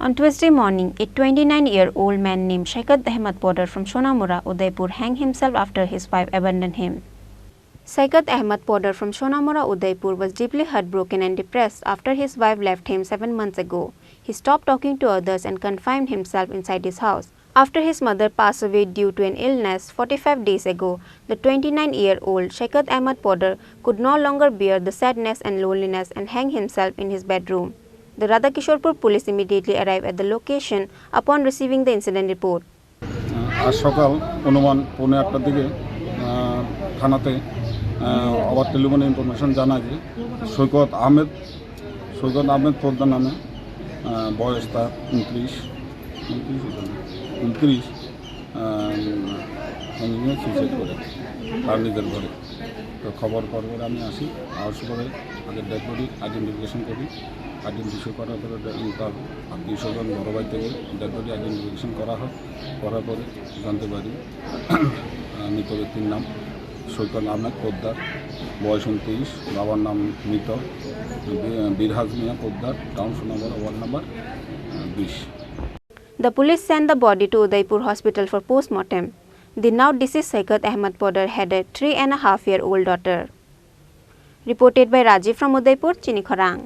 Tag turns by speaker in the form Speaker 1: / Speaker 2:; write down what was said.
Speaker 1: On Tuesday morning, a 29-year-old man named Saikat Ahmed Poddar from Sonamura, Udaipur hanged himself after his wife abandoned him. Saikat Ahmed Poddar from Sonamura, Udaipur was deeply heartbroken and depressed after his wife left him 7 months ago. He stopped talking to others and confined himself inside his house. After his mother passed away due to an illness 45 days ago, the 29-year-old Saikat Ahmed Poddar could no longer bear the sadness and loneliness and hanged himself in his bedroom. The Radhakishorpur police immediately arrived at the location upon receiving the incident report.
Speaker 2: আজ সকাল অনুমান 8:30টার দিকে থানাতে আবার টেলিফোনে information জানায় যে সৈকত আহমেদ পোদ্দার নামে বয়স তার 29 সুইসাইড করে তার নিজের ঘরে। তো খবর পরে আমি আসি, আসার পরে আগে ডেড বডি আইডেন্টিফিকেশন করি। আইডেন্টিফাই করার পরে তার আত্মীয় স্বজন বড় ভাই থেকে ডেড বডি আইডেন্টিফিকেশন করার পরে জানতে পারি মৃত ব্যক্তির নাম সৈকত আহমেদ পোদ্দার, বয়স 29, বাবার নাম মৃত Birhaj Mia Poddar, town Sonamura, ward number 20।
Speaker 1: The police sent the body to Udaipur Hospital for post-mortem. The now deceased Saikat Ahmed Poddar had a 3.5-year-old daughter. Reported by Rajiv from Udaipur, Chini, Khorang.